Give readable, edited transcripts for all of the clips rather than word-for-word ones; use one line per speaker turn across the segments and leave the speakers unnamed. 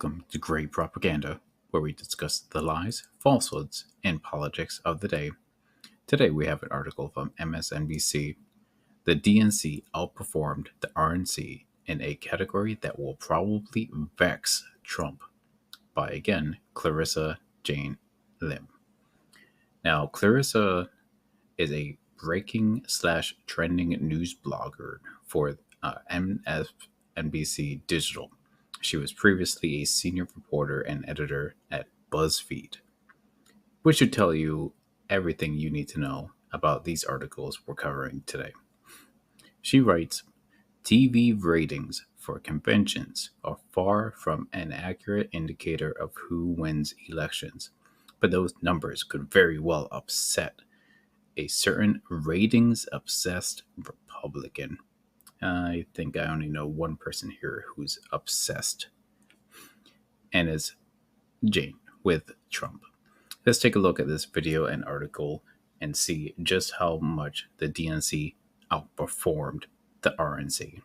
Welcome to Great Propaganda, where we discuss the lies, falsehoods, and politics of the day. Today we have an article from MSNBC. The DNC outperformed the RNC in a category that will probably vex Trump, by again Clarissa-Jan Lim. Now, Clarissa is a breaking/trending news blogger for MSNBC Digital. She was previously a senior reporter and editor at BuzzFeed, which should tell you everything you need to know about these articles we're covering today. She writes, TV ratings for conventions are far from an accurate indicator of who wins elections, but those numbers could very well upset a certain ratings-obsessed Republican. I think I only know one person here who's obsessed, and it's Jane with Trump. Let's take a look at this video and article and see just how much the DNC outperformed the RNC.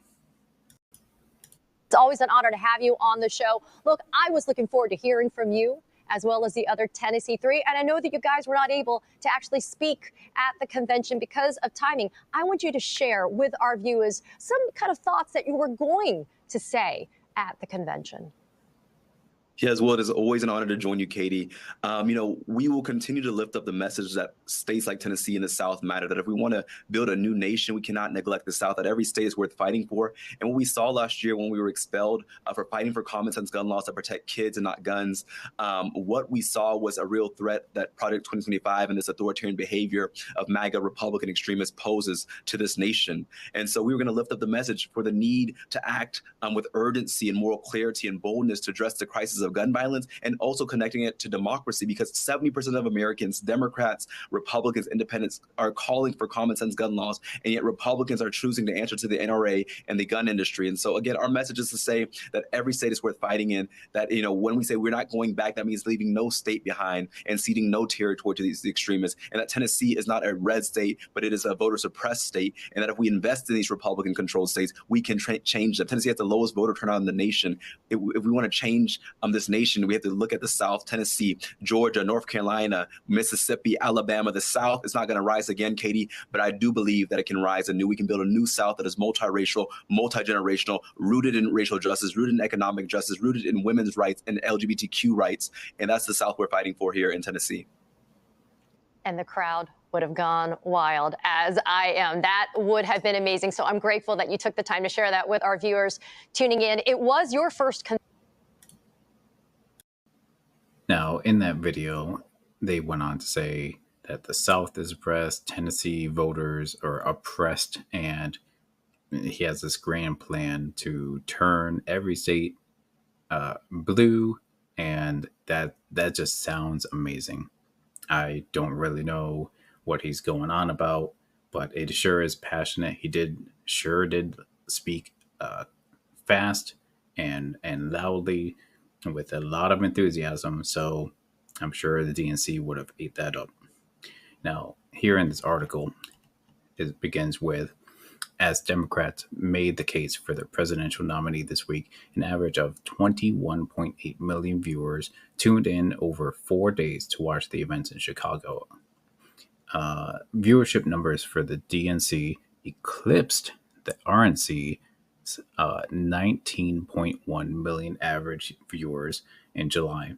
It's always an honor to have you on the show. Look, I was looking forward to hearing from you, as well as the other Tennessee three. And I know that you guys were not able to actually speak at the convention because of timing. I want you to share with our viewers some kind of thoughts that you were going to say at the convention.
Yes, well, it is always an honor to join you, Katie. We will continue to lift up the message that states like Tennessee and the South matter, that if we want to build a new nation, we cannot neglect the South, that every state is worth fighting for. And what we saw last year when we were expelled for fighting for common sense gun laws that protect kids and not guns, what we saw was a real threat that Project 2025 and this authoritarian behavior of MAGA Republican extremists poses to this nation. And so we were going to lift up the message for the need to act with urgency and moral clarity and boldness to address the crisis of gun violence, and also connecting it to democracy, because 70% of Americans, Democrats, Republicans, Independents, are calling for common sense gun laws, and yet Republicans are choosing to answer to the NRA and the gun industry. And so again, our message is to say that every state is worth fighting in, that when we say we're not going back, that means leaving no state behind and ceding no territory to these extremists, and that Tennessee is not a red state, but it is a voter suppressed state, and that if we invest in these Republican controlled states, we can change them. Tennessee has the lowest voter turnout in the nation. If we want to change this nation, we have to look at the South. Tennessee, Georgia, North Carolina, Mississippi, Alabama. The South is not going to rise again, Katie, but I do believe that it can rise anew. We can build a new South that is multiracial, multi-generational, rooted in racial justice, rooted in economic justice, rooted in women's rights and LGBTQ rights. And that's the South we're fighting for here in Tennessee.
And the crowd would have gone wild, as I am. That would have been amazing. So I'm grateful that you took the time to share that with our viewers tuning in. It was your first.
Now, in that video, they went on to say that the South is oppressed, Tennessee voters are oppressed, and he has this grand plan to turn every state blue, and that just sounds amazing. I don't really know what he's going on about, but it sure is passionate. He did speak fast and loudly, with a lot of enthusiasm, so I'm sure the DNC would have ate that up. Now, here in this article, it begins with, as Democrats made the case for their presidential nominee this week, an average of 21.8 million viewers tuned in over 4 days to watch the events in Chicago. Viewership numbers for the DNC eclipsed the RNC 19.1 million average viewers in July.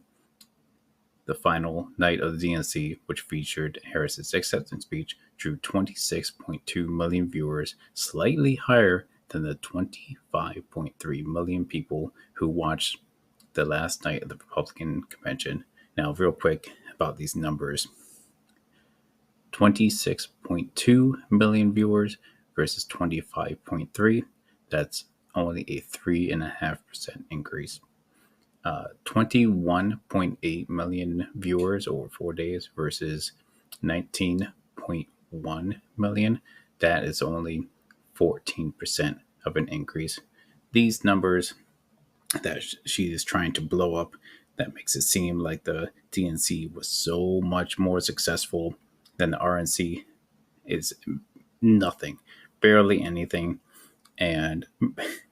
The final night of the DNC, which featured Harris's acceptance speech, drew 26.2 million viewers, slightly higher than the 25.3 million people who watched the last night of the Republican convention. Now, real quick about these numbers. 26.2 million viewers versus 25.3. That's only a 3.5% increase. 21.8 million viewers over 4 days versus 19.1 million. That is only 14% of an increase. These numbers that she is trying to blow up, that makes it seem like the DNC was so much more successful than the RNC, is nothing, barely anything. And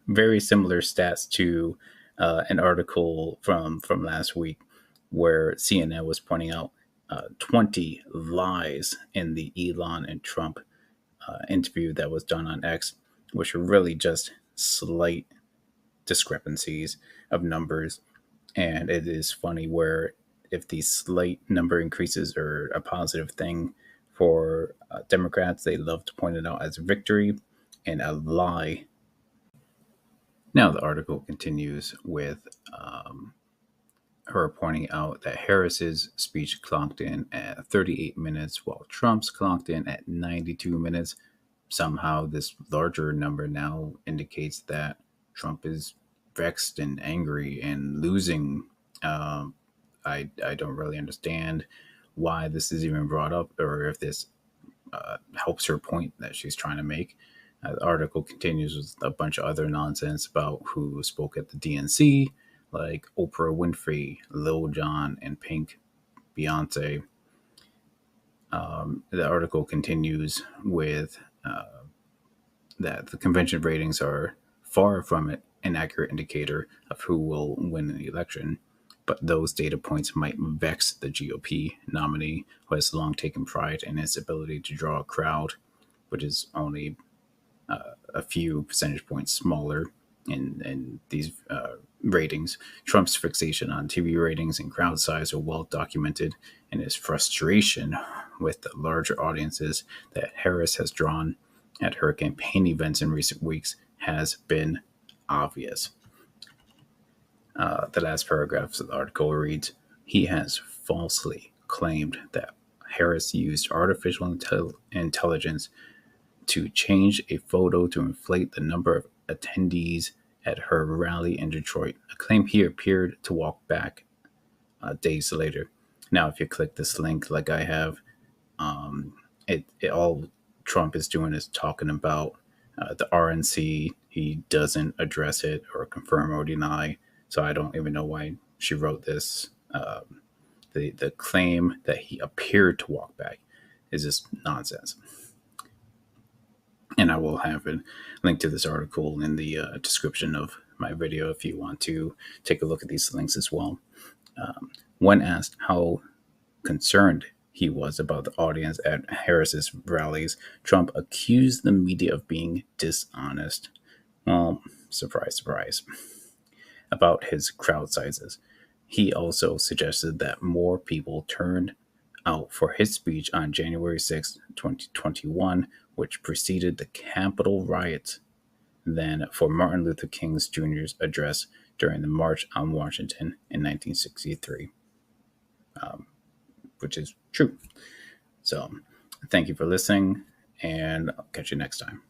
very similar stats to an article from last week where CNN was pointing out 20 lies in the Elon and Trump interview that was done on X, which were really just slight discrepancies of numbers. And it is funny where if these slight number increases are a positive thing for Democrats, they love to point it out as victory, and a lie. Now the article continues with her pointing out that Harris's speech clocked in at 38 minutes while Trump's clocked in at 92 minutes. Somehow this larger number now indicates that Trump is vexed and angry and losing. I don't really understand why this is even brought up, or if this helps her point that she's trying to make. The article continues with a bunch of other nonsense about who spoke at the DNC, like Oprah Winfrey, Lil Jon, and Pink, Beyonce. The article continues with that the convention ratings are far from an accurate indicator of who will win the election, but those data points might vex the GOP nominee, who has long taken pride in his ability to draw a crowd, which is only a few percentage points smaller in these ratings. Trump's fixation on TV ratings and crowd size are well documented, and his frustration with the larger audiences that Harris has drawn at her campaign events in recent weeks has been obvious. The last paragraph of the article reads, "He has falsely claimed that Harris used artificial intelligence to change a photo to inflate the number of attendees at her rally in Detroit, a claim he appeared to walk back days later." Now, if you click this link like I have, it all Trump is doing is talking about the RNC. He doesn't address it or confirm or deny. So I don't even know why she wrote this. The claim that he appeared to walk back is just nonsense. And I will have a link to this article in the description of my video if you want to take a look at these links as well. When asked how concerned he was about the audience at Harris's rallies, Trump accused the media of being dishonest. Well, surprise, surprise. About his crowd sizes. He also suggested that more people turned out for his speech on January 6, 2021, which preceded the Capitol riots, than for Martin Luther King Jr.'s address during the March on Washington in 1963, which is true. So thank you for listening, and I'll catch you next time.